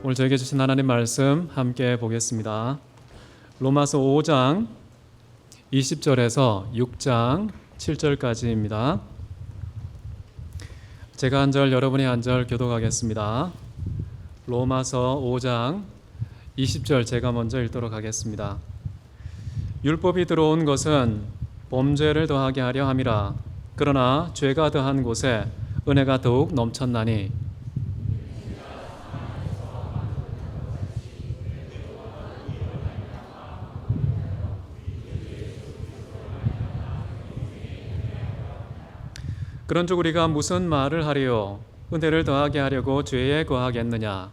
오늘 저에게 주신 하나님 말씀 함께 보겠습니다. 로마서 5장 20절에서 6장 7절까지입니다. 제가 한 절, 여러분이 한 절 교독하겠습니다. 로마서 5장 20절 제가 먼저 읽도록 하겠습니다. 율법이 들어온 것은 범죄를 더하게 하려 함이라. 그러나 죄가 더한 곳에 은혜가 더욱 넘쳤나니 그런즉 우리가 무슨 말을 하리요? 은혜를 더하게 하려고 죄에 거하겠느냐?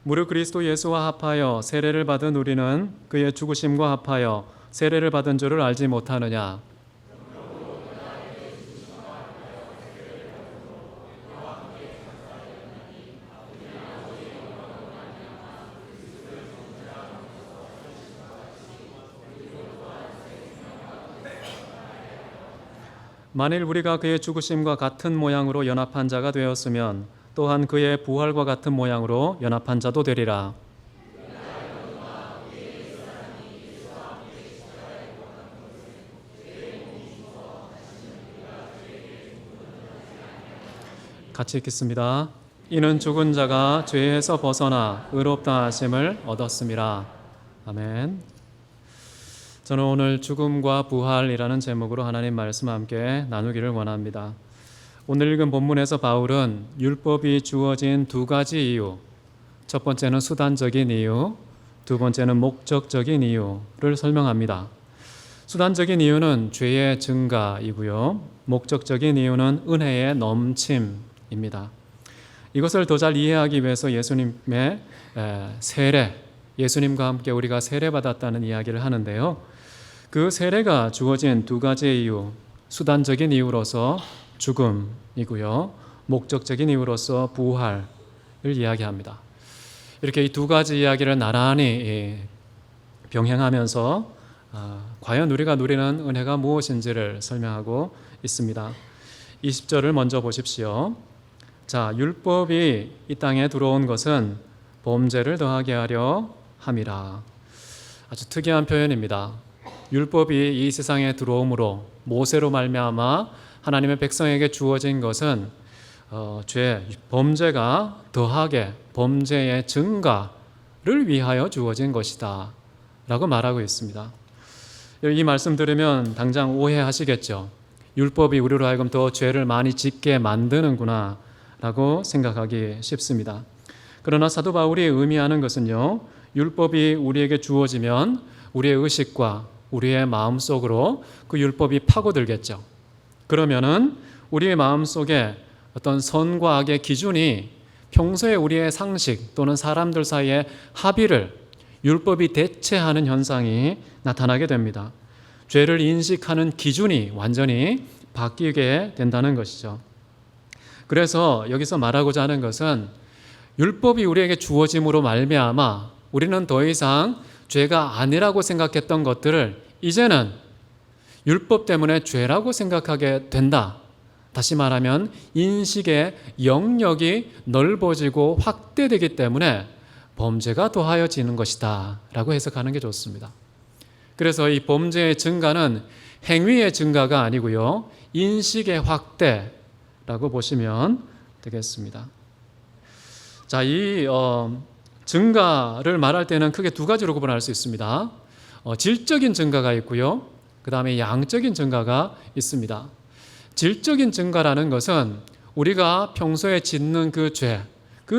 무릇 그리스도 예수와 합하여 세례를 받은 우리는 그의 죽으심과 합하여 세례를 받은 줄을 알지 못하느냐? 만일 우리가 그의 죽으심과 같은 모양으로 연합한 자가 되었으면 또한 그의 부활과 같은 모양으로 연합한 자도 되리라. 같이 읽겠습니다. 이는 죽은 자가 죄에서 벗어나 의롭다 하심을 얻었음이라. 아멘. 저는 오늘 죽음과 부활이라는 제목으로 하나님 말씀 함께 나누기를 원합니다. 오늘 읽은 본문에서 바울은 율법이 주어진 두 가지 이유, 첫 번째는 수단적인 이유, 두 번째는 목적적인 이유를 설명합니다. 수단적인 이유는 죄의 증가이고요, 목적적인 이유는 은혜의 넘침입니다. 이것을 더 잘 이해하기 위해서 예수님의 세례, 예수님과 함께 우리가 세례받았다는 이야기를 하는데요. 그 세례가 주어진 두 가지의 이유, 수단적인 이유로서 죽음이고요, 목적적인 이유로서 부활을 이야기합니다. 이렇게 이 두 가지 이야기를 나란히 병행하면서 과연 우리가 누리는 은혜가 무엇인지를 설명하고 있습니다. 20절을 먼저 보십시오. 자, 율법이 이 땅에 들어온 것은 범죄를 더하게 하려 함이라. 아주 특이한 표현입니다. 율법이 이 세상에 들어옴으로 모세로 말미암아 하나님의 백성에게 주어진 것은 범죄가 더하게 범죄의 증가를 위하여 주어진 것이다 라고 말하고 있습니다. 이 말씀 들으면 당장 오해하시겠죠. 율법이 우리로 하여금 더 죄를 많이 짓게 만드는구나 라고 생각하기 쉽습니다. 그러나 사도 바울이 의미하는 것은요, 율법이 우리에게 주어지면 우리의 의식과 우리의 마음속으로 그 율법이 파고들겠죠. 그러면은 우리의 마음속에 어떤 선과 악의 기준이 평소에 우리의 상식 또는 사람들 사이의 합의를 율법이 대체하는 현상이 나타나게 됩니다. 죄를 인식하는 기준이 완전히 바뀌게 된다는 것이죠. 그래서 여기서 말하고자 하는 것은 율법이 우리에게 주어짐으로 말미암아 우리는 더 이상 죄가 아니라고 생각했던 것들을 이제는 율법 때문에 죄라고 생각하게 된다. 다시 말하면 인식의 영역이 넓어지고 확대되기 때문에 범죄가 더하여지는 것이다 라고 해석하는 게 좋습니다. 그래서 이 범죄의 증가는 행위의 증가가 아니고요, 인식의 확대라고 보시면 되겠습니다. 자, 이 증가를 말할 때는 크게 두 가지로 구분할 수 있습니다. 질적인 증가가 있고요, 그 다음에 양적인 증가가 있습니다. 질적인 증가라는 것은 우리가 평소에 짓는 그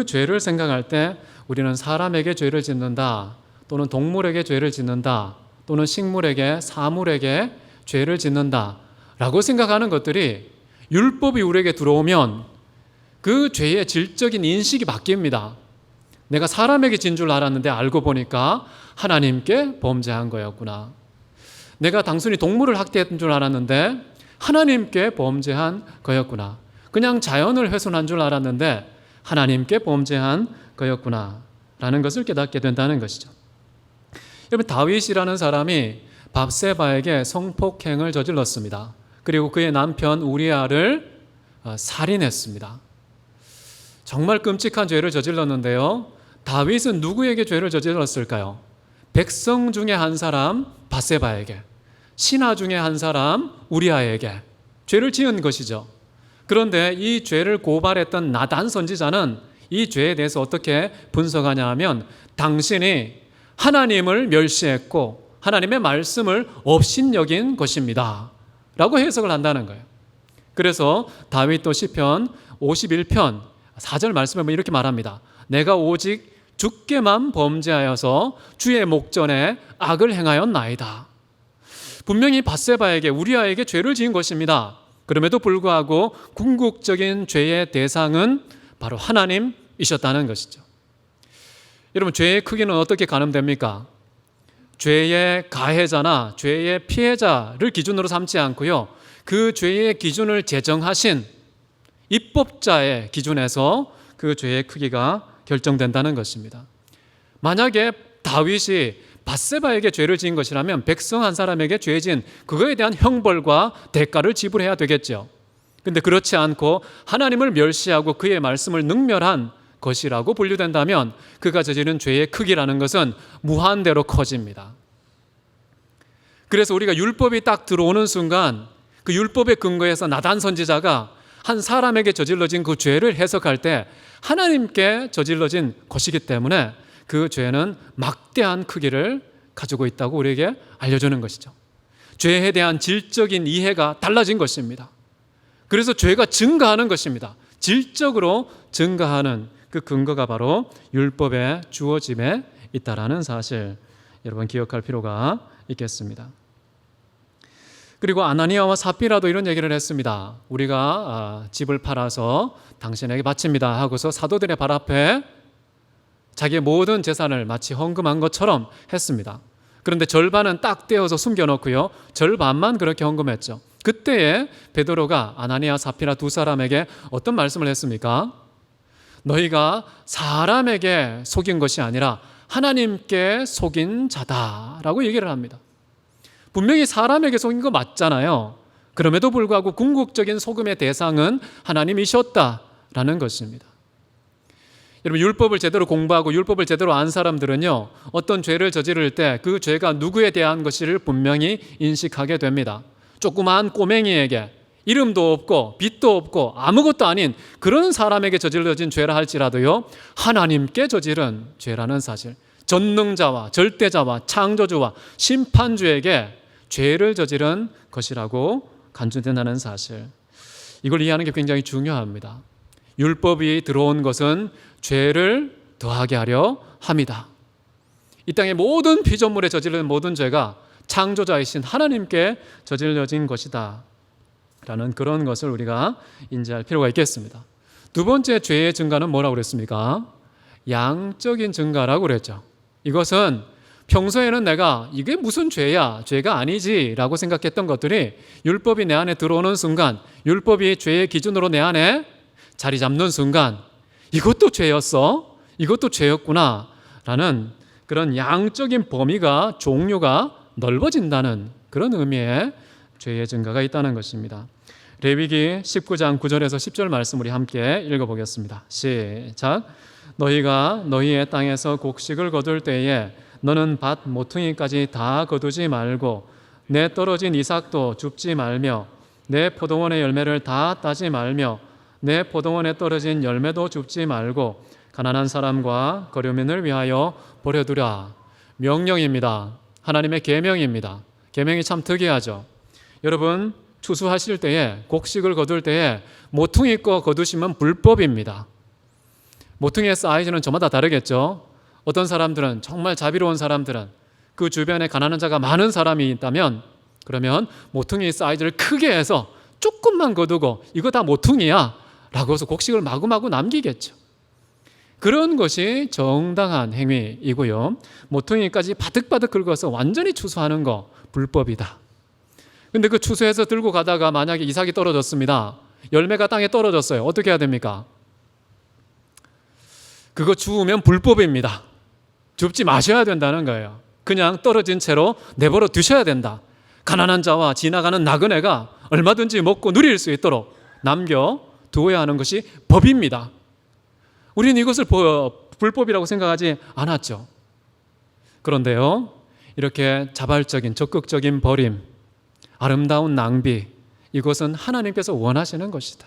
죄를 생각할 때 우리는 사람에게 죄를 짓는다, 또는 동물에게 죄를 짓는다, 또는 식물에게, 사물에게 죄를 짓는다 라고 생각하는 것들이 율법이 우리에게 들어오면 그 죄의 질적인 인식이 바뀝니다. 내가 사람에게 진 줄 알았는데 알고 보니까 하나님께 범죄한 거였구나. 내가 단순히 동물을 학대했던 줄 알았는데 하나님께 범죄한 거였구나. 그냥 자연을 훼손한 줄 알았는데 하나님께 범죄한 거였구나 라는 것을 깨닫게 된다는 것이죠. 여러분, 다윗이라는 사람이 밧세바에게 성폭행을 저질렀습니다. 그리고 그의 남편 우리아를 살인했습니다. 정말 끔찍한 죄를 저질렀는데요. 다윗은 누구에게 죄를 저질렀을까요? 백성 중에 한 사람 밧세바에게, 신하 중에 한 사람 우리아에게 죄를 지은 것이죠. 그런데 이 죄를 고발했던 나단 선지자는 이 죄에 대해서 어떻게 분석하냐 하면 당신이 하나님을 멸시했고 하나님의 말씀을 업신여긴 것입니다 라고 해석을 한다는 거예요. 그래서 다윗도 시편 51편 4절 말씀에 보면 이렇게 말합니다. 내가 오직 주께만 범죄하여서 주의 목전에 악을 행하였나이다. 분명히 밧세바에게 우리아에게 죄를 지은 것입니다. 그럼에도 불구하고 궁극적인 죄의 대상은 바로 하나님이셨다는 것이죠. 여러분, 죄의 크기는 어떻게 가늠됩니까? 죄의 가해자나 죄의 피해자를 기준으로 삼지 않고요, 그 죄의 기준을 제정하신 입법자의 기준에서 그 죄의 크기가 결정된다는 것입니다. 만약에 다윗이 밧세바에게 죄를 지은 것이라면 백성 한 사람에게 죄 지은 그거에 대한 형벌과 대가를 지불해야 되겠죠. 그런데 그렇지 않고 하나님을 멸시하고 그의 말씀을 능멸한 것이라고 분류된다면 그가 저지른 죄의 크기라는 것은 무한대로 커집니다. 그래서 우리가 율법이 딱 들어오는 순간 그 율법의 근거에서 나단 선지자가 한 사람에게 저질러진 그 죄를 해석할 때 하나님께 저질러진 것이기 때문에 그 죄는 막대한 크기를 가지고 있다고 우리에게 알려주는 것이죠. 죄에 대한 질적인 이해가 달라진 것입니다. 그래서 죄가 증가하는 것입니다. 질적으로 증가하는 그 근거가 바로 율법의 주어짐에 있다라는 사실, 여러분 기억할 필요가 있겠습니다. 그리고 아나니아와 삽비라도 이런 얘기를 했습니다. 우리가 집을 팔아서 당신에게 바칩니다 하고서 사도들의 발 앞에 자기의 모든 재산을 마치 헌금한 것처럼 했습니다. 그런데 절반은 딱 떼어서 숨겨놓고요, 절반만 그렇게 헌금했죠. 그때에 베드로가 아나니아 삽비라 두 사람에게 어떤 말씀을 했습니까? 너희가 사람에게 속인 것이 아니라 하나님께 속인 자다라고 얘기를 합니다. 분명히 사람에게 속인 거 맞잖아요. 그럼에도 불구하고 궁극적인 속음의 대상은 하나님이셨다라는 것입니다. 여러분, 율법을 제대로 공부하고 율법을 제대로 안 사람들은요, 어떤 죄를 저지를 때 그 죄가 누구에 대한 것을 분명히 인식하게 됩니다. 조그마한 꼬맹이에게 이름도 없고 빚도 없고 아무것도 아닌 그런 사람에게 저질러진 죄라 할지라도요, 하나님께 저지른 죄라는 사실, 전능자와 절대자와 창조주와 심판주에게 죄를 저지른 것이라고 간주된다는 사실, 이걸 이해하는 게 굉장히 중요합니다. 율법이 들어온 것은 죄를 더하게 하려 합니다. 이 땅의 모든 피조물에 저지른 모든 죄가 창조자이신 하나님께 저질러진 것이다 라는 그런 것을 우리가 인지할 필요가 있겠습니다. 두 번째 죄의 증가는 뭐라고 그랬습니까? 양적인 증가라고 그랬죠. 이것은 평소에는 내가 이게 무슨 죄야, 죄가 아니지 라고 생각했던 것들이 율법이 내 안에 들어오는 순간, 율법이 죄의 기준으로 내 안에 자리 잡는 순간, 이것도 죄였어? 이것도 죄였구나 라는 그런 양적인 범위가, 종류가 넓어진다는 그런 의미의 죄의 증가가 있다는 것입니다. 레위기 19장 9절에서 10절 말씀 우리 함께 읽어보겠습니다. 시작. 너희가 너희의 땅에서 곡식을 거둘 때에 너는 밭 모퉁이까지 다 거두지 말고 내 떨어진 이삭도 줍지 말며 내 포도원의 열매를 다 따지 말며 내 포도원에 떨어진 열매도 줍지 말고 가난한 사람과 거류민을 위하여 버려두라. 명령입니다. 하나님의 계명입니다. 계명이 참 특이하죠. 여러분, 추수하실 때에, 곡식을 거둘 때에 모퉁이 거 거두시면 불법입니다. 모퉁이의 사이즈는 저마다 다르겠죠. 어떤 사람들은, 정말 자비로운 사람들은 그 주변에 가난한 자가 많은 사람이 있다면 그러면 모퉁이 사이즈를 크게 해서 조금만 거두고 이거 다 모퉁이야 라고 해서 곡식을 마구마구 남기겠죠. 그런 것이 정당한 행위이고요, 모퉁이까지 바득바득 긁어서 완전히 추수하는 거 불법이다. 근데 그 추수해서 들고 가다가 만약에 이삭이 떨어졌습니다. 열매가 땅에 떨어졌어요. 어떻게 해야 됩니까? 그거 주우면 불법입니다. 줍지 마셔야 된다는 거예요. 그냥 떨어진 채로 내버려 두셔야 된다. 가난한 자와 지나가는 나그네가 얼마든지 먹고 누릴 수 있도록 남겨두어야 하는 것이 법입니다. 우리는 이것을 불법이라고 생각하지 않았죠. 그런데요, 이렇게 자발적인 적극적인 버림, 아름다운 낭비, 이것은 하나님께서 원하시는 것이다.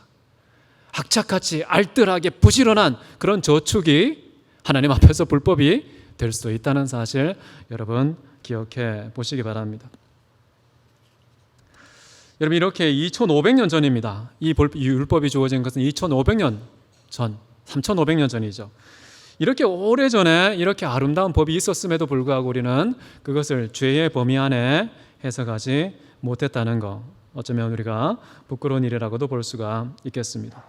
악착같이 알뜰하게 부지런한 그런 저축이 하나님 앞에서 불법이 될 수도 있다는 사실 여러분 기억해 보시기 바랍니다. 여러분, 이렇게 2500년 전입니다. 이 율법이 주어진 것은 2500년 전, 3500년 전이죠. 이렇게 오래전에 이렇게 아름다운 법이 있었음에도 불구하고 우리는 그것을 죄의 범위 안에 해석하지 못했다는 것, 어쩌면 우리가 부끄러운 일이라고도 볼 수가 있겠습니다.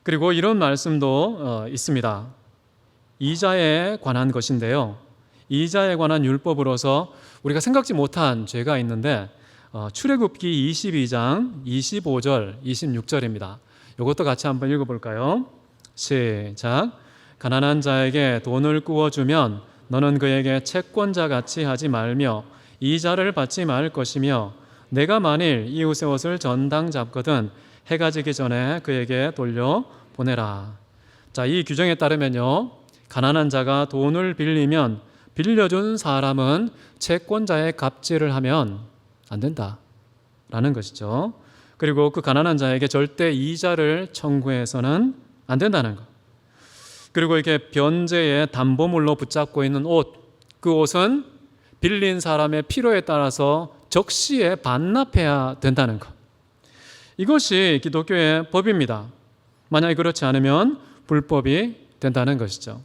그리고 이런 말씀도 있습니다. 이자에 관한 것인데요, 이자에 관한 율법으로서 우리가 생각지 못한 죄가 있는데 출애굽기 22장 25절 26절입니다. 이것도 같이 한번 읽어볼까요? 시작. 가난한 자에게 돈을 구워주면 너는 그에게 채권자 같이 하지 말며 이자를 받지 말 것이며 내가 만일 이웃의 옷을 전당 잡거든 해가 지기 전에 그에게 돌려보내라. 자, 이 규정에 따르면요, 가난한 자가 돈을 빌리면 빌려준 사람은 채권자의 갑질을 하면 안 된다라는 것이죠. 그리고 그 가난한 자에게 절대 이자를 청구해서는 안 된다는 것. 그리고 이렇게 변제의 담보물로 붙잡고 있는 옷, 그 옷은 빌린 사람의 필요에 따라서 적시에 반납해야 된다는 것. 이것이 기독교의 법입니다. 만약에 그렇지 않으면 불법이 된다는 것이죠.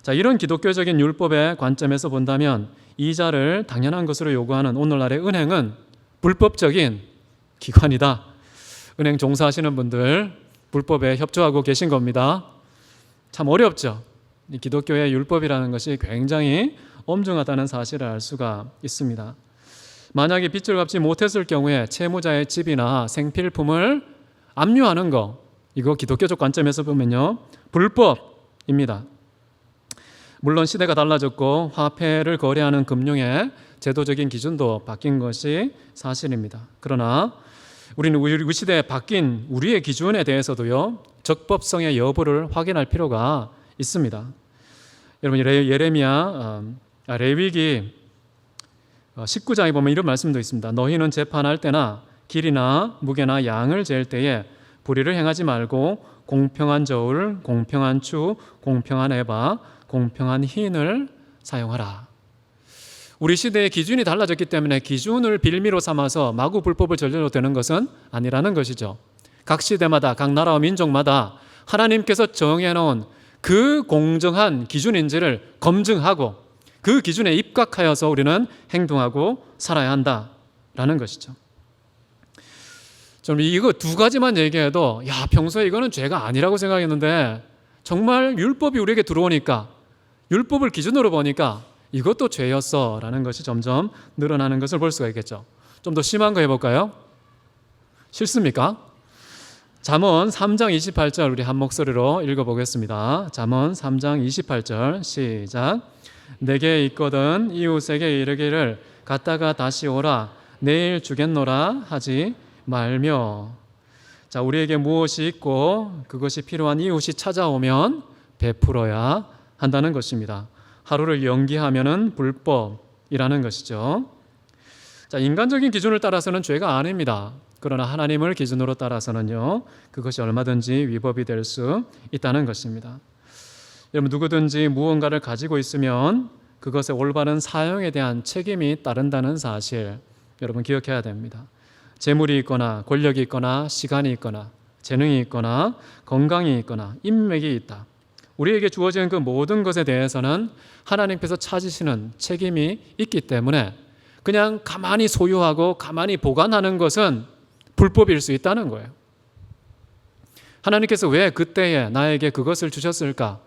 자, 이런 기독교적인 율법의 관점에서 본다면 이자를 당연한 것으로 요구하는 오늘날의 은행은 불법적인 기관이다. 은행 종사하시는 분들 불법에 협조하고 계신 겁니다. 참 어렵죠. 이 기독교의 율법이라는 것이 굉장히 엄중하다는 사실을 알 수가 있습니다. 만약에 빚을 갚지 못했을 경우에 채무자의 집이나 생필품을 압류하는 거, 이거 기독교적 관점에서 보면요, 불법입니다. 물론 시대가 달라졌고 화폐를 거래하는 금융의 제도적인 기준도 바뀐 것이 사실입니다. 그러나 우리는 우리 시대에 바뀐 우리의 기준에 대해서도요, 적법성의 여부를 확인할 필요가 있습니다. 여러분, 레위기 19장에 보면 이런 말씀도 있습니다. 너희는 재판할 때나 길이나 무게나 양을 잴 때에 불의를 행하지 말고 공평한 저울, 공평한 추, 공평한 에바, 공평한 흰을 사용하라. 우리 시대의 기준이 달라졌기 때문에 기준을 빌미로 삼아서 마구 불법을 저질러도 되는 것은 아니라는 것이죠. 각 시대마다, 각 나라와 민족마다 하나님께서 정해놓은 그 공정한 기준인지를 검증하고 그 기준에 입각하여서 우리는 행동하고 살아야 한다라는 것이죠. 좀 이거 두 가지만 얘기해도 평소에 이거는 죄가 아니라고 생각했는데 정말 율법이 우리에게 들어오니까, 율법을 기준으로 보니까 이것도 죄였어라는 것이 점점 늘어나는 것을 볼 수가 있겠죠. 좀 더 심한 거 해볼까요? 싫습니까? 잠언 3장 28절 우리 한 목소리로 읽어보겠습니다. 잠언 3장 28절 시작. 내게 있거든 이웃에게 이르기를 갔다가 다시 오라 내일 주겠노라 하지 말며. 자, 우리에게 무엇이 있고 그것이 필요한 이웃이 찾아오면 베풀어야 한다는 것입니다. 하루를 연기하면은 불법이라는 것이죠. 자, 인간적인 기준을 따라서는 죄가 아닙니다. 그러나 하나님을 기준으로 따라서는요, 그것이 얼마든지 위법이 될 수 있다는 것입니다. 여러분, 누구든지 무언가를 가지고 있으면 그것의 올바른 사용에 대한 책임이 따른다는 사실 여러분 기억해야 됩니다. 재물이 있거나 권력이 있거나 시간이 있거나 재능이 있거나 건강이 있거나 인맥이 있다. 우리에게 주어진 그 모든 것에 대해서는 하나님께서 찾으시는 책임이 있기 때문에 그냥 가만히 소유하고 가만히 보관하는 것은 불법일 수 있다는 거예요. 하나님께서 왜 그때에 나에게 그것을 주셨을까?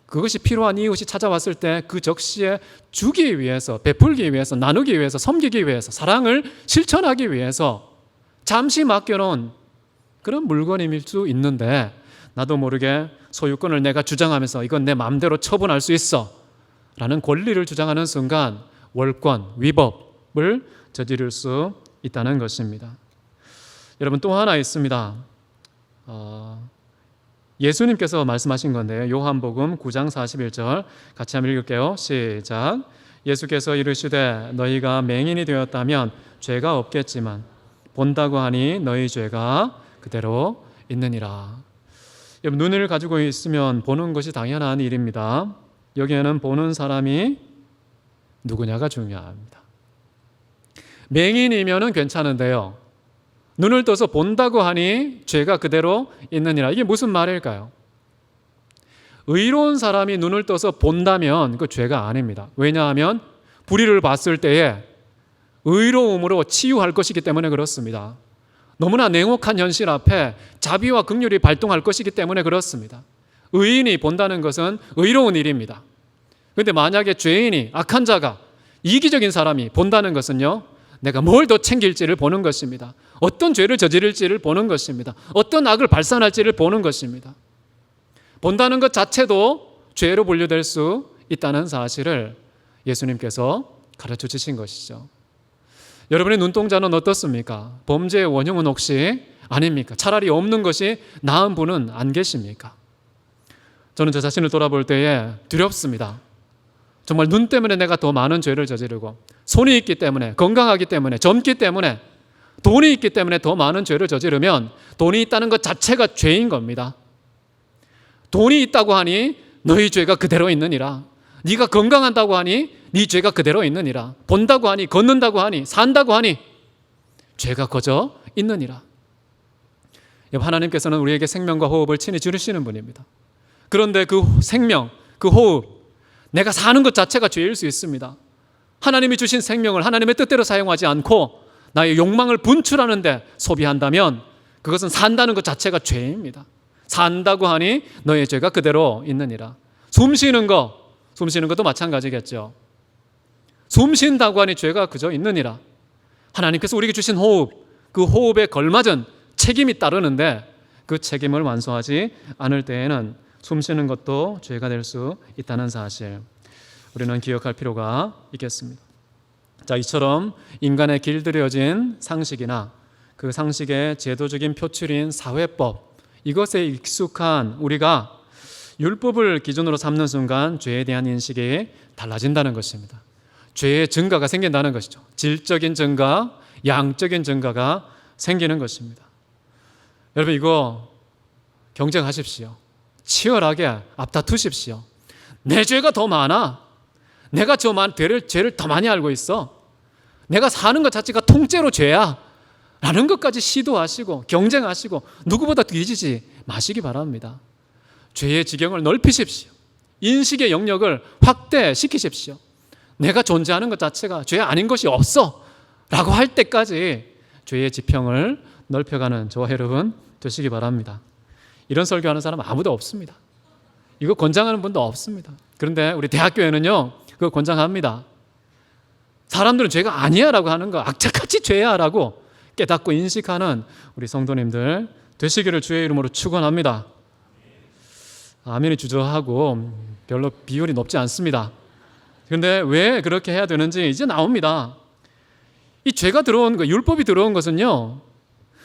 그것이 필요한 이웃이 찾아왔을 때 그 적시에 주기 위해서, 베풀기 위해서, 나누기 위해서, 섬기기 위해서, 사랑을 실천하기 위해서 잠시 맡겨놓은 그런 물건일 수 있는데 나도 모르게 소유권을 내가 주장하면서 이건 내 마음대로 처분할 수 있어 라는 권리를 주장하는 순간 월권, 위법을 저지를 수 있다는 것입니다. 여러분 또 하나 있습니다. 예수님께서 말씀하신 건데요. 요한복음 9장 41절 같이 한번 읽을게요. 시작. 예수께서 이르시되 너희가 맹인이 되었다면 죄가 없겠지만 본다고 하니 너희 죄가 그대로 있느니라. 여러분 눈을 가지고 있으면 보는 것이 당연한 일입니다. 여기에는 보는 사람이 누구냐가 중요합니다. 맹인이면은 괜찮은데요. 눈을 떠서 본다고 하니 죄가 그대로 있느니라. 이게 무슨 말일까요? 의로운 사람이 눈을 떠서 본다면 그 죄가 아닙니다. 왜냐하면 불의를 봤을 때에 의로움으로 치유할 것이기 때문에 그렇습니다. 너무나 냉혹한 현실 앞에 자비와 긍휼이 발동할 것이기 때문에 그렇습니다. 의인이 본다는 것은 의로운 일입니다. 그런데 만약에 죄인이 악한 자가 이기적인 사람이 본다는 것은요, 내가 뭘 더 챙길지를 보는 것입니다. 어떤 죄를 저지를지를 보는 것입니다. 어떤 악을 발산할지를 보는 것입니다. 본다는 것 자체도 죄로 분류될 수 있다는 사실을 예수님께서 가르쳐 주신 것이죠. 여러분의 눈동자는 어떻습니까? 범죄의 원흉은 혹시 아닙니까? 차라리 없는 것이 나은 분은 안 계십니까? 저는 저 자신을 돌아볼 때에 두렵습니다. 정말 눈 때문에 내가 더 많은 죄를 저지르고, 손이 있기 때문에, 건강하기 때문에, 젊기 때문에, 돈이 있기 때문에 더 많은 죄를 저지르면 돈이 있다는 것 자체가 죄인 겁니다. 돈이 있다고 하니 너희 죄가 그대로 있느니라. 네가 건강한다고 하니 네 죄가 그대로 있느니라. 본다고 하니, 걷는다고 하니, 산다고 하니 죄가 거저 있느니라. 하나님께서는 우리에게 생명과 호흡을 친히 주시는 분입니다. 그런데 그 생명, 그 호흡, 내가 사는 것 자체가 죄일 수 있습니다. 하나님이 주신 생명을 하나님의 뜻대로 사용하지 않고 나의 욕망을 분출하는 데 소비한다면 그것은 산다는 것 자체가 죄입니다. 산다고 하니 너의 죄가 그대로 있느니라. 숨 쉬는 것도 마찬가지겠죠. 숨 쉰다고 하니 죄가 그저 있느니라. 하나님께서 우리에게 주신 호흡, 그 호흡에 걸맞은 책임이 따르는데 그 책임을 완수하지 않을 때에는 숨 쉬는 것도 죄가 될 수 있다는 사실, 우리는 기억할 필요가 있겠습니다. 자, 이처럼 인간에 길들여진 상식이나 그 상식의 제도적인 표출인 사회법, 이것에 익숙한 우리가 율법을 기준으로 삼는 순간 죄에 대한 인식이 달라진다는 것입니다. 죄의 증가가 생긴다는 것이죠. 질적인 증가, 양적인 증가가 생기는 것입니다. 여러분 이거 경쟁하십시오. 치열하게 앞다투십시오. 내 죄가 더 많아. 내가 죄를 더 많이 알고 있어. 내가 사는 것 자체가 통째로 죄야 라는 것까지 시도하시고 경쟁하시고 누구보다 뒤지지 마시기 바랍니다. 죄의 지경을 넓히십시오. 인식의 영역을 확대시키십시오. 내가 존재하는 것 자체가 죄 아닌 것이 없어 라고 할 때까지 죄의 지평을 넓혀가는 저와 여러분 되시기 바랍니다. 이런 설교하는 사람 아무도 없습니다. 이거 권장하는 분도 없습니다. 그런데 우리 대학교에는요 그거 권장합니다. 사람들은 죄가 아니야 라고 하는 거 악착같이 죄야 라고 깨닫고 인식하는 우리 성도님들 되시기를 주의 이름으로 축원합니다. 아멘이 주저하고 별로 비율이 높지 않습니다. 그런데 왜 그렇게 해야 되는지 이제 나옵니다. 이 죄가 들어온 거, 율법이 들어온 것은요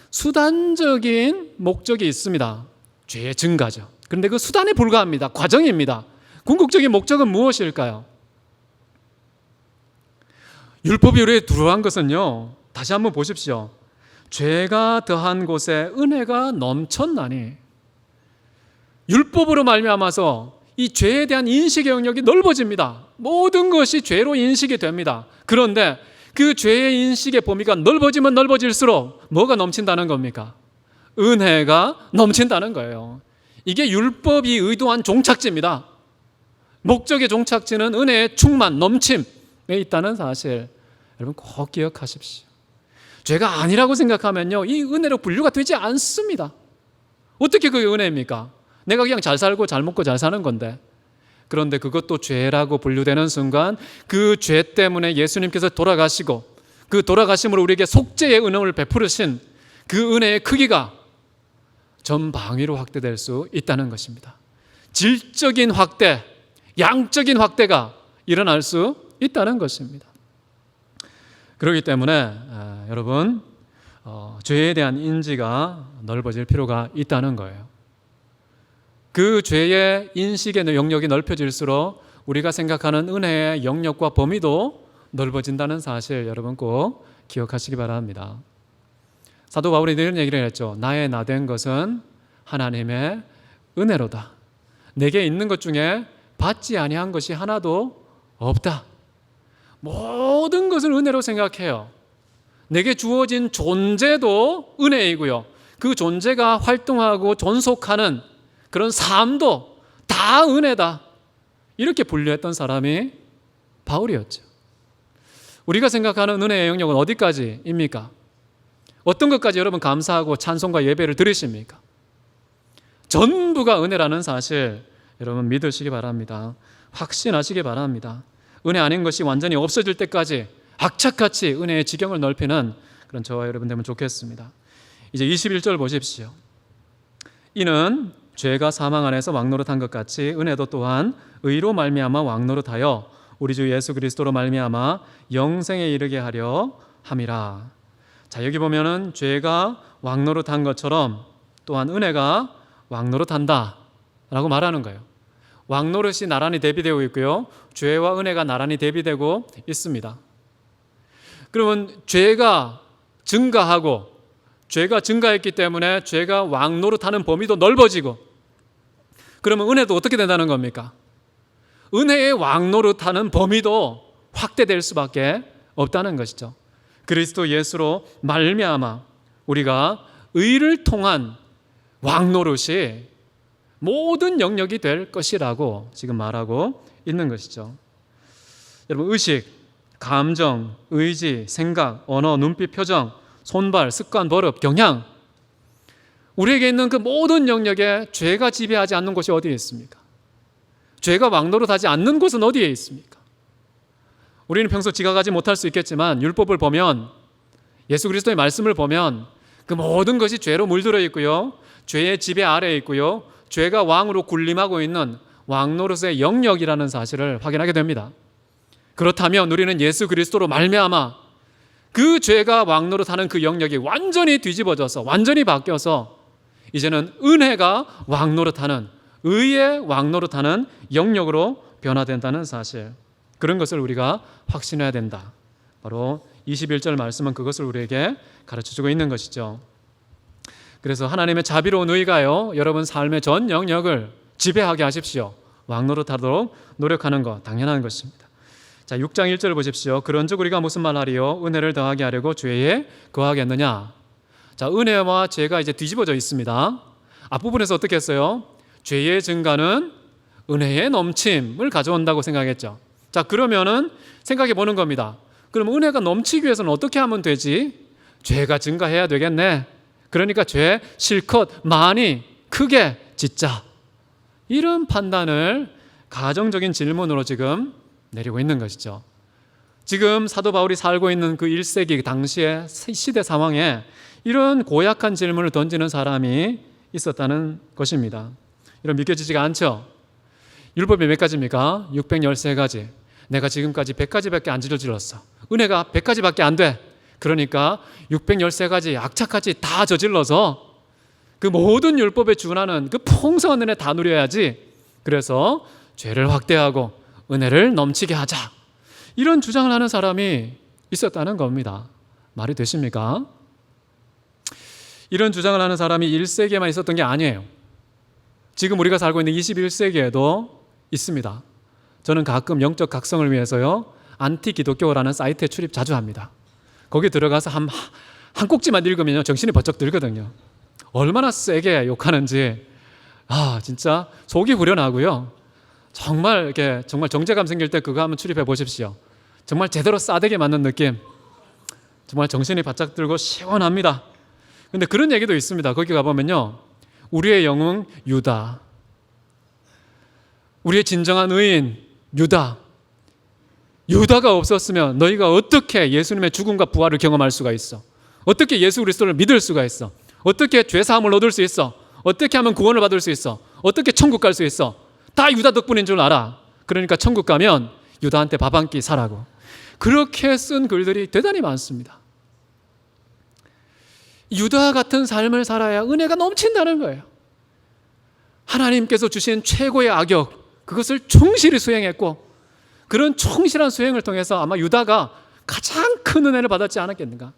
수단적인 목적이 있습니다. 죄의 증가죠. 그런데 그 수단에 불과합니다. 과정입니다. 궁극적인 목적은 무엇일까요? 율법이 우리에 들어온 것은요, 다시 한번 보십시오. 죄가 더한 곳에 은혜가 넘쳤나니, 율법으로 말미암아서 이 죄에 대한 인식의 영역이 넓어집니다. 모든 것이 죄로 인식이 됩니다. 그런데 그 죄의 인식의 범위가 넓어지면 넓어질수록 뭐가 넘친다는 겁니까? 은혜가 넘친다는 거예요. 이게 율법이 의도한 종착지입니다. 목적의 종착지는 은혜의 충만, 넘침에 있다는 사실, 여러분 꼭 기억하십시오. 죄가 아니라고 생각하면요 이 은혜로 분류가 되지 않습니다. 어떻게 그게 은혜입니까? 내가 그냥 잘 살고 잘 먹고 잘 사는 건데. 그런데 그것도 죄라고 분류되는 순간 그 죄 때문에 예수님께서 돌아가시고 그 돌아가심으로 우리에게 속죄의 은혜를 베푸르신 그 은혜의 크기가 전방위로 확대될 수 있다는 것입니다. 질적인 확대, 양적인 확대가 일어날 수 있다는 것입니다. 그렇기 때문에 여러분 죄에 대한 인지가 넓어질 필요가 있다는 거예요. 그 죄의 인식의 영역이 넓혀질수록 우리가 생각하는 은혜의 영역과 범위도 넓어진다는 사실 여러분 꼭 기억하시기 바랍니다. 사도 바울이 이런 얘기를 했죠. 나의 나된 것은 하나님의 은혜로다. 내게 있는 것 중에 받지 아니한 것이 하나도 없다. 모든 것을 은혜로 생각해요. 내게 주어진 존재도 은혜이고요. 그 존재가 활동하고 존속하는 그런 삶도 다 은혜다. 이렇게 분류했던 사람이 바울이었죠. 우리가 생각하는 은혜의 영역은 어디까지입니까? 어떤 것까지 여러분 감사하고 찬송과 예배를 드리십니까? 전부가 은혜라는 사실 여러분 믿으시기 바랍니다. 확신하시기 바랍니다. 은혜 아닌 것이 완전히 없어질 때까지 악착같이 은혜의 지경을 넓히는 그런 저와 여러분 되면 좋겠습니다. 이제 21절 보십시오. 이는 죄가 사망 안에서 왕노릇한 것 같이 은혜도 또한 의로 말미암아 왕노릇하여 우리 주 예수 그리스도로 말미암아 영생에 이르게 하려 함이라. 자, 여기 보면은 죄가 왕노릇한 것처럼 또한 은혜가 왕노릇한다 라고 말하는 거예요. 왕노릇이 나란히 대비되고 있고요, 죄와 은혜가 나란히 대비되고 있습니다. 그러면 죄가 증가하고 죄가 증가했기 때문에 죄가 왕노릇하는 범위도 넓어지고, 그러면 은혜도 어떻게 된다는 겁니까? 은혜의 왕노릇하는 범위도 확대될 수밖에 없다는 것이죠. 그리스도 예수로 말미암아 우리가 의를 통한 왕노릇이 모든 영역이 될 것이라고 지금 말하고 있는 것이죠. 여러분, 의식, 감정, 의지, 생각, 언어, 눈빛, 표정, 손발, 습관, 버릇, 경향, 우리에게 있는 그 모든 영역에 죄가 지배하지 않는 곳이 어디에 있습니까? 죄가 왕노릇하지 않는 곳은 어디에 있습니까? 우리는 평소 지각하지 못할 수 있겠지만 율법을 보면, 예수 그리스도의 말씀을 보면 그 모든 것이 죄로 물들어 있고요, 죄의 지배 아래에 있고요, 죄가 왕으로 군림하고 있는 왕노릇의 영역이라는 사실을 확인하게 됩니다. 그렇다면 우리는 예수 그리스도로 말미암아 그 죄가 왕노릇하는 그 영역이 완전히 뒤집어져서 완전히 바뀌어서 이제는 은혜가 왕노릇하는, 의의 왕노릇하는 영역으로 변화된다는 사실, 그런 것을 우리가 확신해야 된다. 바로 21절 말씀은 그것을 우리에게 가르쳐주고 있는 것이죠. 그래서 하나님의 자비로운 의가요, 여러분 삶의 전 영역을 지배하게 하십시오. 왕노릇하도록 노력하는 것 당연한 것입니다. 자, 6장 1절을 보십시오. 그런즉 우리가 무슨 말하리요? 은혜를 더하게 하려고 죄에 거하겠느냐? 자, 은혜와 죄가 이제 뒤집어져 있습니다. 앞부분에서 어떻게 했어요? 죄의 증가는 은혜의 넘침을 가져온다고 생각했죠. 자, 그러면은 생각해 보는 겁니다. 그럼 은혜가 넘치기 위해서는 어떻게 하면 되지? 죄가 증가해야 되겠네. 그러니까 죄 실컷 많이 크게 짓자. 이런 판단을 가정적인 질문으로 지금 내리고 있는 것이죠. 지금 사도 바울이 살고 있는 그 1세기 당시의 시대 상황에 이런 고약한 질문을 던지는 사람이 있었다는 것입니다. 이런 믿겨지지가 않죠. 율법이 몇 가지입니까? 613가지. 내가 지금까지 100가지밖에 안 저질렀어. 은혜가 100가지밖에 안 돼. 그러니까 613가지 악착같이 다 저질러서 그 모든 율법에 준하는 그 풍성한 은혜 다 누려야지. 그래서 죄를 확대하고 은혜를 넘치게 하자. 이런 주장을 하는 사람이 있었다는 겁니다. 말이 되십니까? 이런 주장을 하는 사람이 1세기에만 있었던 게 아니에요. 지금 우리가 살고 있는 21세기에도 있습니다. 저는 가끔 영적 각성을 위해서요, 안티 기독교라는 사이트에 출입 자주 합니다. 거기 들어가서 한 꼭지만 읽으면요, 정신이 번쩍 들거든요. 얼마나 세게 욕하는지 진짜 속이 후련하고요. 정말 이렇게 정말 정죄감 생길 때 그거 한번 출입해 보십시오. 정말 제대로 싸대기 맞는 느낌. 정말 정신이 바짝 들고 시원합니다. 근데 그런 얘기도 있습니다. 거기 가보면요, 우리의 영웅 유다, 우리의 진정한 의인 유다, 유다가 없었으면 너희가 어떻게 예수님의 죽음과 부활을 경험할 수가 있어? 어떻게 예수 그리스도를 믿을 수가 있어? 어떻게 죄사함을 얻을 수 있어? 어떻게 하면 구원을 받을 수 있어? 어떻게 천국 갈 수 있어? 다 유다 덕분인 줄 알아. 그러니까 천국 가면 유다한테 밥 한 끼 사라고. 그렇게 쓴 글들이 대단히 많습니다. 유다 같은 삶을 살아야 은혜가 넘친다는 거예요. 하나님께서 주신 최고의 악역, 그것을 충실히 수행했고, 그런 충실한 수행을 통해서 아마 유다가 가장 큰 은혜를 받았지 않았겠는가?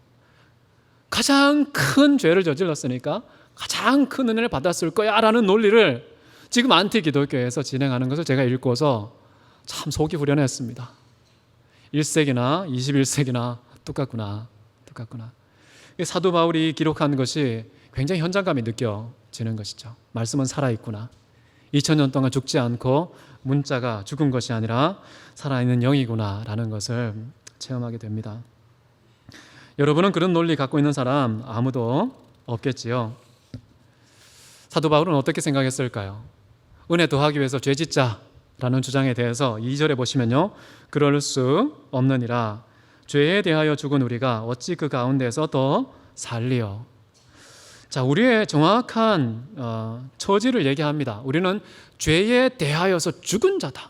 가장 큰 죄를 저질렀으니까 가장 큰 은혜를 받았을 거야 라는 논리를 지금 안티 기독교에서 진행하는 것을 제가 읽고서 참 속이 후련했습니다. 1세기나 21세기나 똑같구나. 사도 바울이 기록한 것이 굉장히 현장감이 느껴지는 것이죠. 말씀은 살아있구나. 2000년 동안 죽지 않고 문자가 죽은 것이 아니라 살아있는 영이구나 라는 것을 체험하게 됩니다. 여러분은 그런 논리 갖고 있는 사람 아무도 없겠지요. 사도 바울은 어떻게 생각했을까요? 은혜 더하기 위해서 죄 짓자라는 주장에 대해서 2절에 보시면요, 그럴 수 없느니라. 죄에 대하여 죽은 우리가 어찌 그 가운데서 더 살리요. 자, 우리의 정확한 처지를 얘기합니다. 우리는 죄에 대하여서 죽은 자다.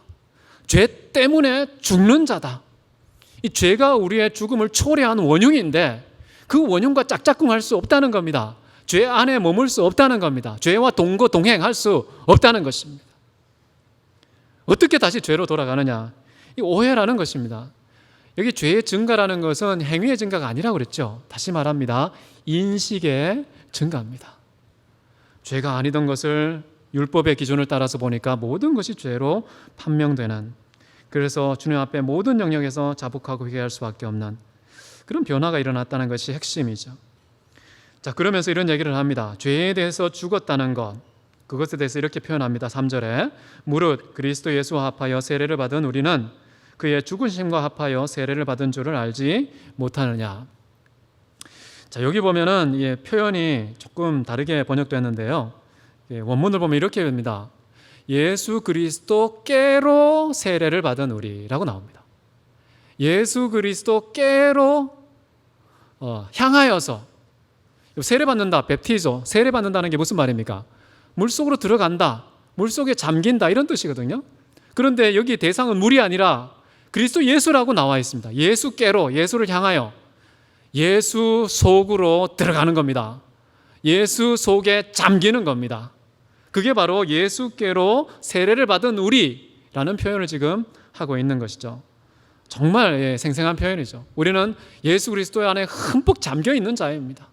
죄 때문에 죽는 자다. 이 죄가 우리의 죽음을 초래한 원흉인데 그 원흉과 짝짝꿍할 수 없다는 겁니다. 죄 안에 머물 수 없다는 겁니다. 죄와 동거동행할 수 없다는 것입니다. 어떻게 다시 죄로 돌아가느냐? 이 오해라는 것입니다. 여기 죄의 증가라는 것은 행위의 증가가 아니라고 그랬죠. 다시 말합니다. 인식의 증가입니다. 죄가 아니던 것을 율법의 기준을 따라서 보니까 모든 것이 죄로 판명되는, 그래서 주님 앞에 모든 영역에서 자복하고 회개할 수밖에 없는 그런 변화가 일어났다는 것이 핵심이죠. 자, 그러면서 이런 얘기를 합니다. 죄에 대해서 죽었다는 것, 그것에 대해서 이렇게 표현합니다. 3절에 무릇 그리스도 예수와 합하여 세례를 받은 우리는 그의 죽으심과 합하여 세례를 받은 줄을 알지 못하느냐. 자, 여기 보면은 표현이 조금 다르게 번역됐는데요. 원문을 보면 이렇게 됩니다. 예수 그리스도께로 세례를 받은 우리라고 나옵니다. 예수 그리스도께로 향하여서, 세례 받는다, 베티조, 세례 받는다는 게 무슨 말입니까? 물속으로 들어간다, 물속에 잠긴다, 이런 뜻이거든요. 그런데 여기 대상은 물이 아니라 그리스도 예수라고 나와 있습니다. 예수께로, 예수를 향하여, 예수 속으로 들어가는 겁니다. 예수 속에 잠기는 겁니다. 그게 바로 예수께로 세례를 받은 우리라는 표현을 지금 하고 있는 것이죠. 정말 생생한 표현이죠. 우리는 예수 그리스도 안에 흠뻑 잠겨 있는 자입니다.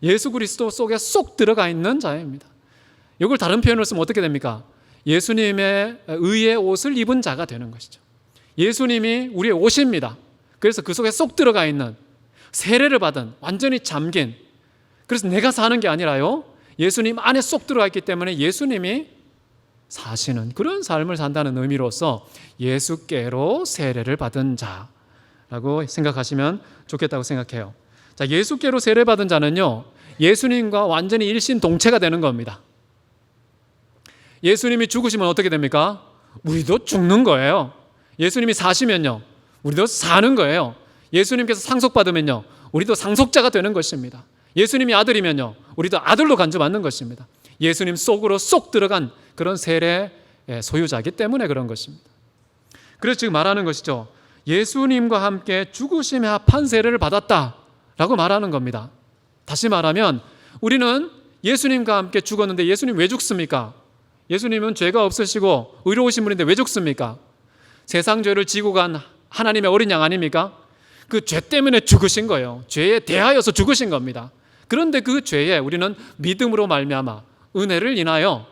예수 그리스도 속에 쏙 들어가 있는 자입니다. 이걸 다른 표현으로 쓰면 어떻게 됩니까? 예수님의 의의 옷을 입은 자가 되는 것이죠. 예수님이 우리의 옷입니다. 그래서 그 속에 쏙 들어가 있는, 세례를 받은, 완전히 잠긴, 그래서 내가 사는 게 아니라요, 예수님 안에 쏙 들어가 있기 때문에 예수님이 사시는 그런 삶을 산다는 의미로서 예수께로 세례를 받은 자라고 생각하시면 좋겠다고 생각해요. 자, 예수께로 세례 받은 자는요, 예수님과 완전히 일신동체가 되는 겁니다. 예수님이 죽으시면 어떻게 됩니까? 우리도 죽는 거예요. 예수님이 사시면요, 우리도 사는 거예요. 예수님께서 상속받으면요, 우리도 상속자가 되는 것입니다. 예수님이 아들이면요, 우리도 아들로 간주받는 것입니다. 예수님 속으로 쏙 들어간 그런 세례의 소유자이기 때문에 그런 것입니다. 그래서 지금 말하는 것이죠. 예수님과 함께 죽으심에 합한 세례를 받았다라고 말하는 겁니다. 다시 말하면 우리는 예수님과 함께 죽었는데 예수님 왜 죽습니까? 예수님은 죄가 없으시고 의로우신 분인데 왜 죽습니까? 세상 죄를 지고 간 하나님의 어린 양 아닙니까? 그 죄 때문에 죽으신 거예요. 죄에 대하여서 죽으신 겁니다. 그런데 그 죄에 우리는 믿음으로 말미암아 은혜를 인하여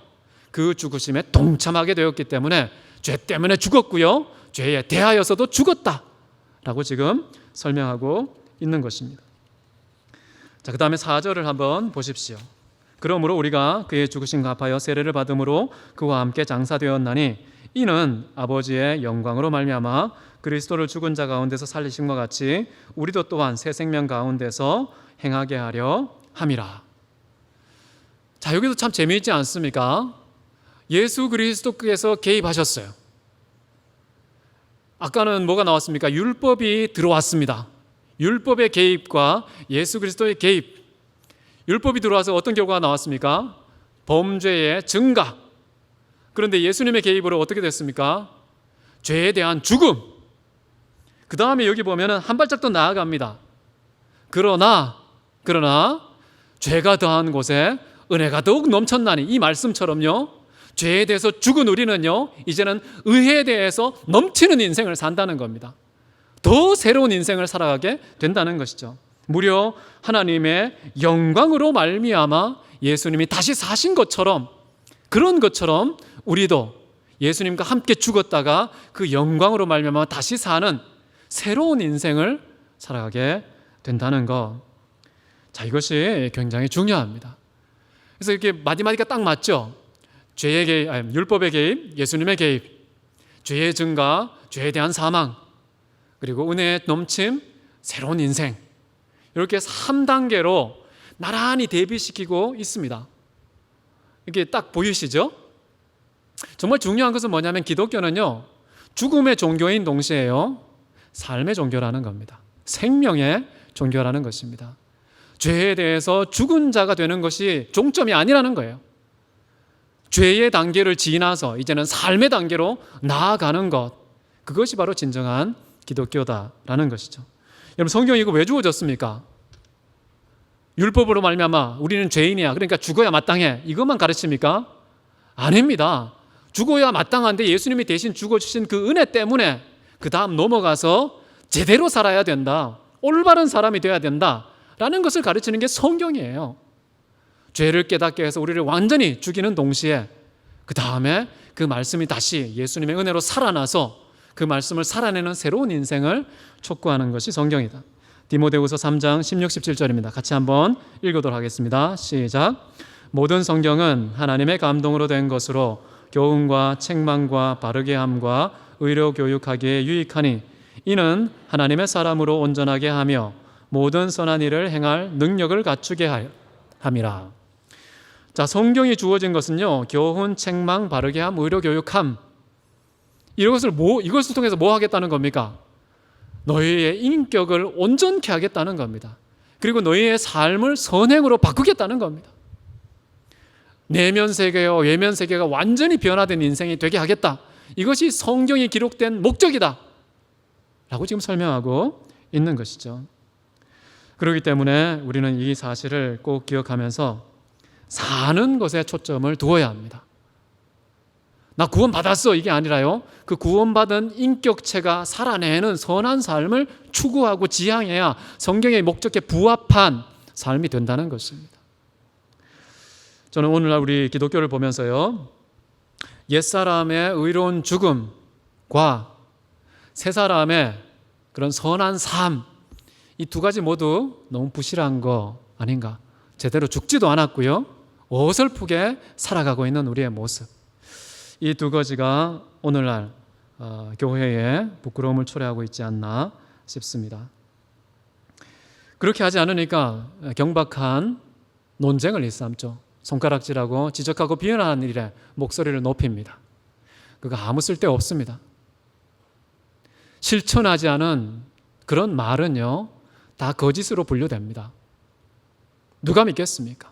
그 죽으심에 동참하게 되었기 때문에 죄 때문에 죽었고요, 죄에 대하여서도 죽었다라고 지금 설명하고 있는 것입니다. 자, 그 다음에 4절을 한번 보십시오. 그러므로 우리가 그의 죽으심과 합하여 세례를 받음으로 그와 함께 장사되었나니 이는 아버지의 영광으로 말미암아 그리스도를 죽은 자 가운데서 살리심과 같이 우리도 또한 새 생명 가운데서 행하게 하려 함이라. 자, 여기도 참 재미있지 않습니까? 예수 그리스도께서 개입하셨어요. 아까는 뭐가 나왔습니까? 율법이 들어왔습니다. 율법의 개입과 예수 그리스도의 개입. 율법이 들어와서 어떤 결과가 나왔습니까? 범죄의 증가. 그런데 예수님의 개입으로 어떻게 됐습니까? 죄에 대한 죽음. 그 다음에 여기 보면은 한 발짝 더 나아갑니다. 그러나 죄가 더한 곳에 은혜가 더욱 넘쳤나니, 이 말씀처럼요, 죄에 대해서 죽은 우리는요 이제는 의에 대해서 넘치는 인생을 산다는 겁니다. 더 새로운 인생을 살아가게 된다는 것이죠. 무려 하나님의 영광으로 말미암아 예수님이 다시 사신 것처럼, 그런 것처럼 우리도 예수님과 함께 죽었다가 그 영광으로 말미암아 다시 사는 새로운 인생을 살아가게 된다는 것. 자, 이것이 굉장히 중요합니다. 그래서 이렇게 마디마디가 딱 맞죠. 죄의 개입, 율법의 개입, 예수님의 개입, 죄의 증가, 죄에 대한 사망, 그리고 은혜의 넘침, 새로운 인생, 이렇게 3단계로 나란히 대비시키고 있습니다. 이게 딱 보이시죠? 정말 중요한 것은 뭐냐면 기독교는요, 죽음의 종교인 동시에요, 삶의 종교라는 겁니다. 생명의 종교라는 것입니다. 죄에 대해서 죽은 자가 되는 것이 종점이 아니라는 거예요. 죄의 단계를 지나서 이제는 삶의 단계로 나아가는 것, 그것이 바로 진정한 기독교다라는 것이죠. 여러분, 성경이 이거 왜 주어졌습니까? 율법으로 말미암아 우리는 죄인이야, 그러니까 죽어야 마땅해, 이것만 가르칩니까? 아닙니다. 죽어야 마땅한데 예수님이 대신 죽어주신 그 은혜 때문에 그 다음 넘어가서 제대로 살아야 된다, 올바른 사람이 되어야 된다라는 것을 가르치는 게 성경이에요. 죄를 깨닫게 해서 우리를 완전히 죽이는 동시에 그 다음에 그 말씀이 다시 예수님의 은혜로 살아나서 그 말씀을 살아내는 새로운 인생을 촉구하는 것이 성경이다. 디모데후서 3장 16, 17절입니다. 같이 한번 읽어보도록 하겠습니다. 시작. 모든 성경은 하나님의 감동으로 된 것으로 교훈과 책망과 바르게 함과 의로 교육하기에 유익하니 이는 하나님의 사람으로 온전하게 하며 모든 선한 일을 행할 능력을 갖추게 함이라. 자, 성경이 주어진 것은요, 교훈, 책망, 바르게 함, 의로 교육함, 이것을 통해서 뭐 하겠다는 겁니까? 너희의 인격을 온전케 하겠다는 겁니다. 그리고 너희의 삶을 선행으로 바꾸겠다는 겁니다. 내면 세계와 외면 세계가 완전히 변화된 인생이 되게 하겠다. 이것이 성경이 기록된 목적이다 라고 지금 설명하고 있는 것이죠. 그렇기 때문에 우리는 이 사실을 꼭 기억하면서 사는 것에 초점을 두어야 합니다. 나 구원받았어, 이게 아니라요, 그 구원받은 인격체가 살아내는 선한 삶을 추구하고 지향해야 성경의 목적에 부합한 삶이 된다는 것입니다. 저는 오늘날 우리 기독교를 보면서요, 옛사람의 의로운 죽음과 새사람의 그런 선한 삶, 이 두 가지 모두 너무 부실한 거 아닌가. 제대로 죽지도 않았고요, 어설프게 살아가고 있는 우리의 모습, 이 두 가지가 오늘날 교회에 부끄러움을 초래하고 있지 않나 싶습니다. 그렇게 하지 않으니까 경박한 논쟁을 일삼죠. 손가락질하고 지적하고 비난하는 일에 목소리를 높입니다. 그거 아무 쓸데 없습니다. 실천하지 않은 그런 말은요, 다 거짓으로 분류됩니다. 누가 믿겠습니까?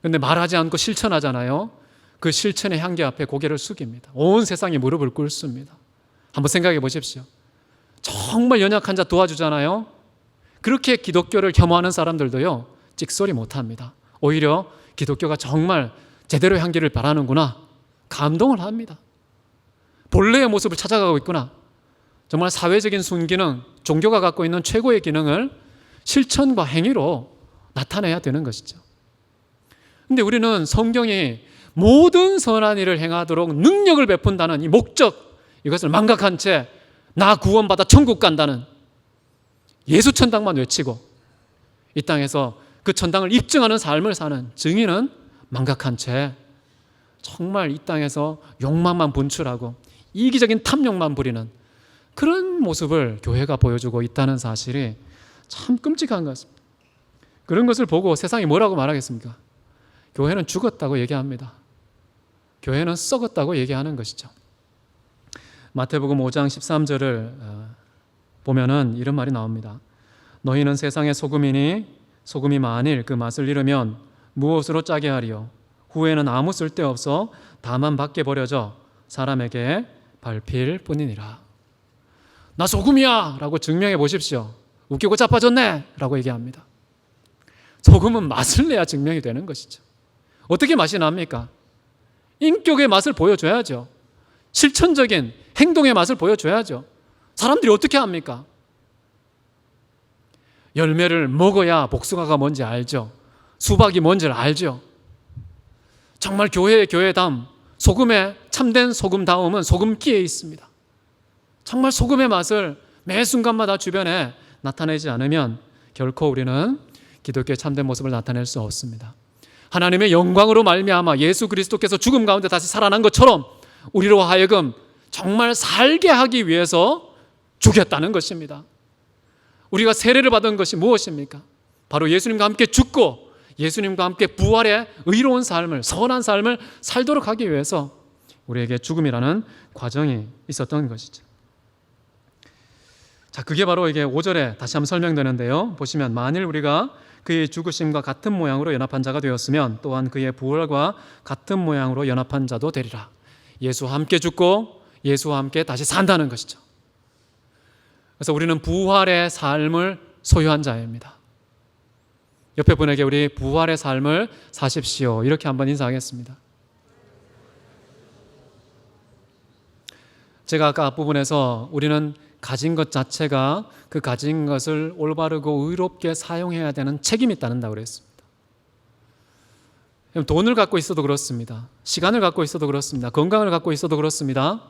그런데 말하지 않고 실천하잖아요. 그 실천의 향기 앞에 고개를 숙입니다. 온 세상이 무릎을 꿇습니다. 한번 생각해 보십시오. 정말 연약한 자 도와주잖아요. 그렇게 기독교를 혐오하는 사람들도요, 찍소리 못합니다. 오히려 기독교가 정말 제대로 향기를 바라는구나, 감동을 합니다. 본래의 모습을 찾아가고 있구나. 정말 사회적인 순기능, 종교가 갖고 있는 최고의 기능을 실천과 행위로 나타내야 되는 것이죠. 그런데 우리는 성경이 모든 선한 일을 행하도록 능력을 베푼다는 이 목적, 이것을 망각한 채 나 구원받아 천국 간다는 예수 천당만 외치고 이 땅에서 그 천당을 입증하는 삶을 사는 증인은 망각한 채 정말 이 땅에서 욕망만 분출하고 이기적인 탐욕만 부리는 그런 모습을 교회가 보여주고 있다는 사실이 참 끔찍한 것 같습니다. 그런 것을 보고 세상이 뭐라고 말하겠습니까? 교회는 죽었다고 얘기합니다. 교회는 썩었다고 얘기하는 것이죠. 마태복음 5장 13절을 보면은 이런 말이 나옵니다. 너희는 세상의 소금이니 소금이 만일 그 맛을 잃으면 무엇으로 짜게 하리요? 후에는 아무 쓸데없어 다만 밖에 버려져 사람에게 밟힐 뿐이니라. 나 소금이야 라고 증명해 보십시오. 웃기고 자빠졌네 라고 얘기합니다. 소금은 맛을 내야 증명이 되는 것이죠. 어떻게 맛이 납니까? 인격의 맛을 보여줘야죠. 실천적인 행동의 맛을 보여줘야죠. 사람들이 어떻게 합니까? 열매를 먹어야 복숭아가 뭔지 알죠. 수박이 뭔지를 알죠. 정말 교회의 교회담, 소금의 참된 소금다움은 소금기에 있습니다. 정말 소금의 맛을 매 순간마다 주변에 나타내지 않으면 결코 우리는 기독교의 참된 모습을 나타낼 수 없습니다. 하나님의 영광으로 말미암아 예수 그리스도께서 죽음 가운데 다시 살아난 것처럼 우리로 하여금 정말 살게 하기 위해서 죽였다는 것입니다. 우리가 세례를 받은 것이 무엇입니까? 바로 예수님과 함께 죽고 예수님과 함께 부활의 의로운 삶을, 선한 삶을 살도록 하기 위해서 우리에게 죽음이라는 과정이 있었던 것이죠. 자, 그게 바로 이게 5절에 다시 한번 설명되는데요. 보시면 만일 우리가 그의 죽으심과 같은 모양으로 연합한 자가 되었으면 또한 그의 부활과 같은 모양으로 연합한 자도 되리라. 예수와 함께 죽고 예수와 함께 다시 산다는 것이죠. 그래서 우리는 부활의 삶을 소유한 자입니다. 옆에 분에게 우리 부활의 삶을 사십시오. 이렇게 한번 인사하겠습니다. 제가 아까 앞부분에서 우리는 가진 것 자체가 그 가진 것을 올바르고 의롭게 사용해야 되는 책임이 있다고 그랬습니다. 돈을 갖고 있어도 그렇습니다. 시간을 갖고 있어도 그렇습니다. 건강을 갖고 있어도 그렇습니다.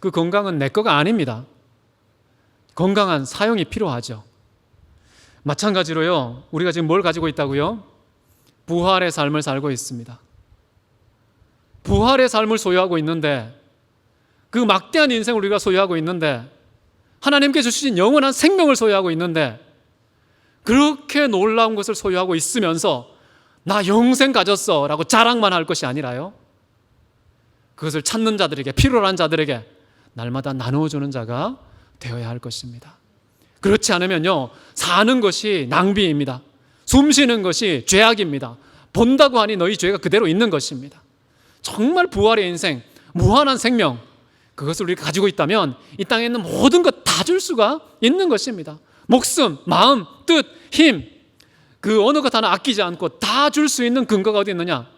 그 건강은 내 거가 아닙니다. 건강한 사용이 필요하죠. 마찬가지로요, 우리가 지금 뭘 가지고 있다고요? 부활의 삶을 살고 있습니다. 부활의 삶을 소유하고 있는데, 그 막대한 인생을 우리가 소유하고 있는데, 하나님께 주신 영원한 생명을 소유하고 있는데, 그렇게 놀라운 것을 소유하고 있으면서 나 영생 가졌어 라고 자랑만 할 것이 아니라요, 그것을 찾는 자들에게, 필요로 한 자들에게 날마다 나누어주는 자가 되어야 할 것입니다. 그렇지 않으면요, 사는 것이 낭비입니다. 숨 쉬는 것이 죄악입니다. 본다고 하니 너희 죄가 그대로 있는 것입니다. 정말 부활의 인생, 무한한 생명, 그것을 우리가 가지고 있다면 이 땅에 있는 모든 것 다 줄 수가 있는 것입니다. 목숨, 마음, 뜻, 힘, 그 어느 것 하나 아끼지 않고 다 줄 수 있는 근거가 어디 있느냐?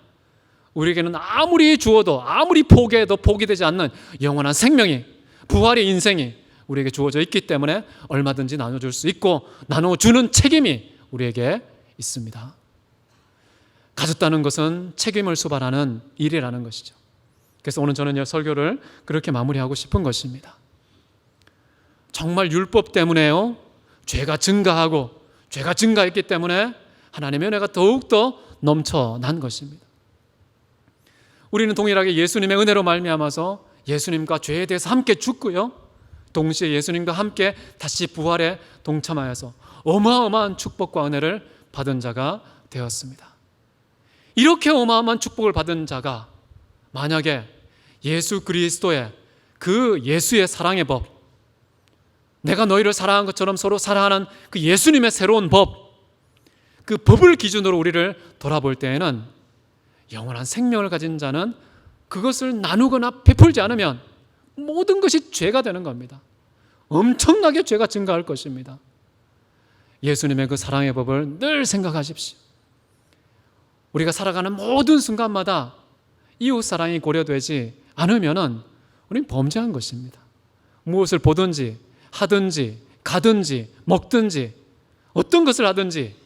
우리에게는 아무리 주어도, 아무리 포기해도 포기되지 않는 영원한 생명이, 부활의 인생이 우리에게 주어져 있기 때문에 얼마든지 나눠줄 수 있고 나눠주는 책임이 우리에게 있습니다. 가졌다는 것은 책임을 수반하는 일이라는 것이죠. 그래서 오늘 저는 설교를 그렇게 마무리하고 싶은 것입니다. 정말 율법 때문에요, 죄가 증가하고 죄가 증가했기 때문에 하나님의 은혜가 더욱더 넘쳐난 것입니다. 우리는 동일하게 예수님의 은혜로 말미암아서 예수님과 죄에 대해서 함께 죽고요, 동시에 예수님과 함께 다시 부활에 동참하여서 어마어마한 축복과 은혜를 받은 자가 되었습니다. 이렇게 어마어마한 축복을 받은 자가 만약에 예수 그리스도의 그 예수의 사랑의 법, 내가 너희를 사랑한 것처럼 서로 사랑하는 그 예수님의 새로운 법, 그 법을 기준으로 우리를 돌아볼 때에는 영원한 생명을 가진 자는 그것을 나누거나 베풀지 않으면 모든 것이 죄가 되는 겁니다. 엄청나게 죄가 증가할 것입니다. 예수님의 그 사랑의 법을 늘 생각하십시오. 우리가 살아가는 모든 순간마다 이웃 사랑이 고려되지 않으면은 우리는 범죄한 것입니다. 무엇을 보든지 하든지 가든지 먹든지 어떤 것을 하든지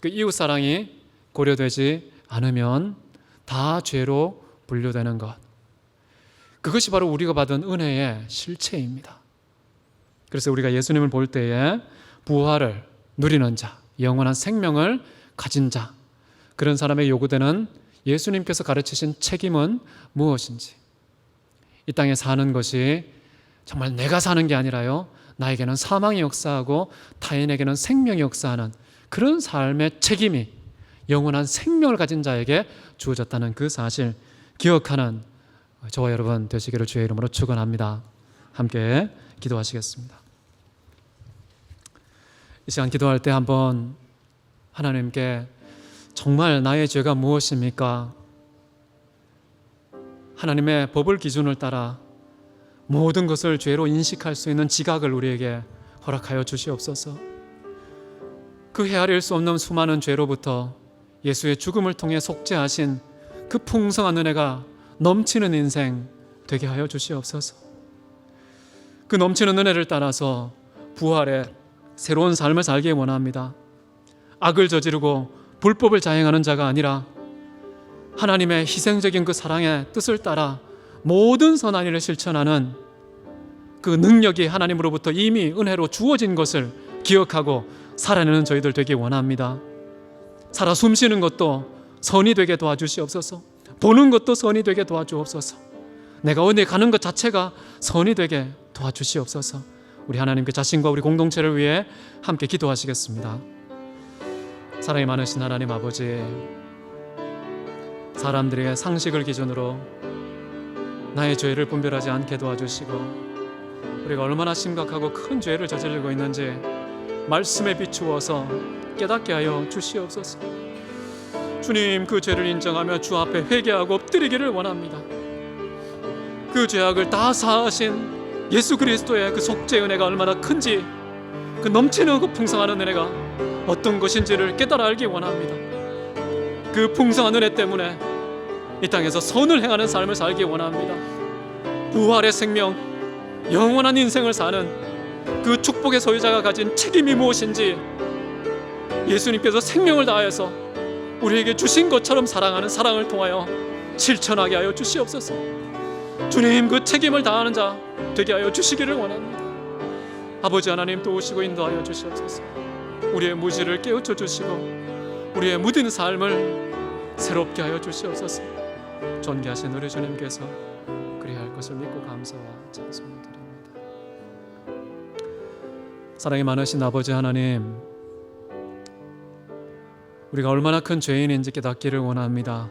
그 이웃 사랑이 고려되지 않으면 다 죄로 분류되는 것, 그것이 바로 우리가 받은 은혜의 실체입니다. 그래서 우리가 예수님을 볼 때에 부활을 누리는 자, 영원한 생명을 가진 자, 그런 사람에게 요구되는 예수님께서 가르치신 책임은 무엇인지, 이 땅에 사는 것이 정말 내가 사는 게 아니라요, 나에게는 사망이 역사하고 타인에게는 생명이 역사하는 그런 삶의 책임이 영원한 생명을 가진 자에게 주어졌다는 그 사실 기억하는 저와 여러분 되시기를 주의 이름으로 축원합니다. 함께 기도하시겠습니다. 이 시간 기도할 때 한번 하나님께 정말 나의 죄가 무엇입니까? 하나님의 법을 기준을 따라 모든 것을 죄로 인식할 수 있는 지각을 우리에게 허락하여 주시옵소서. 그 헤아릴 수 없는 수많은 죄로부터 예수의 죽음을 통해 속죄하신 그 풍성한 은혜가 넘치는 인생 되게 하여 주시옵소서. 그 넘치는 은혜를 따라서 부활의 새로운 삶을 살기 원합니다. 악을 저지르고 불법을 자행하는 자가 아니라 하나님의 희생적인 그 사랑의 뜻을 따라 모든 선한 일을 실천하는 그 능력이 하나님으로부터 이미 은혜로 주어진 것을 기억하고 살아내는 저희들 되기 원합니다. 살아 숨쉬는 것도 선이 되게 도와주시옵소서. 보는 것도 선이 되게 도와주옵소서. 내가 어디 가는 것 자체가 선이 되게 도와주시옵소서. 우리 하나님 그 자신과 우리 공동체를 위해 함께 기도하시겠습니다. 사랑이 많으신 하나님 아버지, 사람들의 상식을 기준으로 나의 죄를 분별하지 않게 도와주시고 우리가 얼마나 심각하고 큰 죄를 저지르고 있는지 말씀에 비추어서 깨닫게 하여 주시옵소서. 주님, 그 죄를 인정하며 주 앞에 회개하고 엎드리기를 원합니다. 그 죄악을 다 사하신 예수 그리스도의 그 속죄 은혜가 얼마나 큰지, 그 넘치는 그 풍성한 은혜가 어떤 것인지를 깨달아 알기 원합니다. 그 풍성한 은혜 때문에 이 땅에서 선을 행하는 삶을 살기 원합니다. 부활의 생명, 영원한 인생을 사는 그 축복의 소유자가 가진 책임이 무엇인지 예수님께서 생명을 다하여서 우리에게 주신 것처럼 사랑하는 사랑을 통하여 실천하게 하여 주시옵소서. 주님, 그 책임을 다하는 자 되게 하여 주시기를 원합니다. 아버지 하나님, 도우시고 인도하여 주시옵소서. 우리의 무지를 깨우쳐 주시고 우리의 무딘 삶을 새롭게 하여 주시옵소서. 존귀하신 우리 주님께서 그리할 것을 믿고 감사와 찬송을 드립니다. 사랑이 많으신 아버지 하나님, 우리가 얼마나 큰 죄인인지 깨닫기를 원합니다.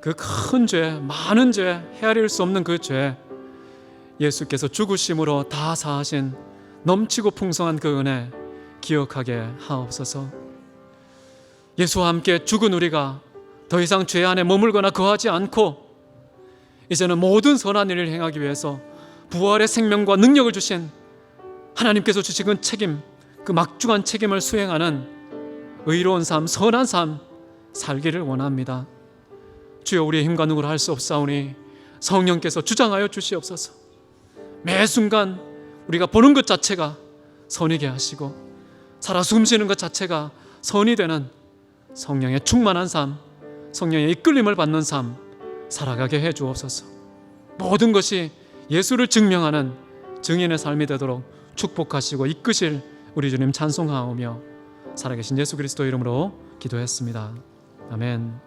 그 큰 죄, 많은 죄, 헤아릴 수 없는 그 죄, 예수께서 죽으심으로 다 사하신 넘치고 풍성한 그 은혜 기억하게 하옵소서. 예수와 함께 죽은 우리가 더 이상 죄 안에 머물거나 거하지 않고 이제는 모든 선한 일을 행하기 위해서 부활의 생명과 능력을 주신 하나님께서 주신 그 책임, 그 막중한 책임을 수행하는 의로운 삶, 선한 삶 살기를 원합니다. 주여, 우리의 힘과 능으로 할 수 없사오니 성령께서 주장하여 주시옵소서. 매 순간 우리가 보는 것 자체가 선이게 하시고 살아 숨쉬는 것 자체가 선이 되는 성령의 충만한 삶, 성령의 이끌림을 받는 삶 살아가게 해 주옵소서. 모든 것이 예수를 증명하는 증인의 삶이 되도록 축복하시고 이끄실 우리 주님 찬송하오며 살아계신 예수 그리스도 이름으로 기도했습니다. 아멘.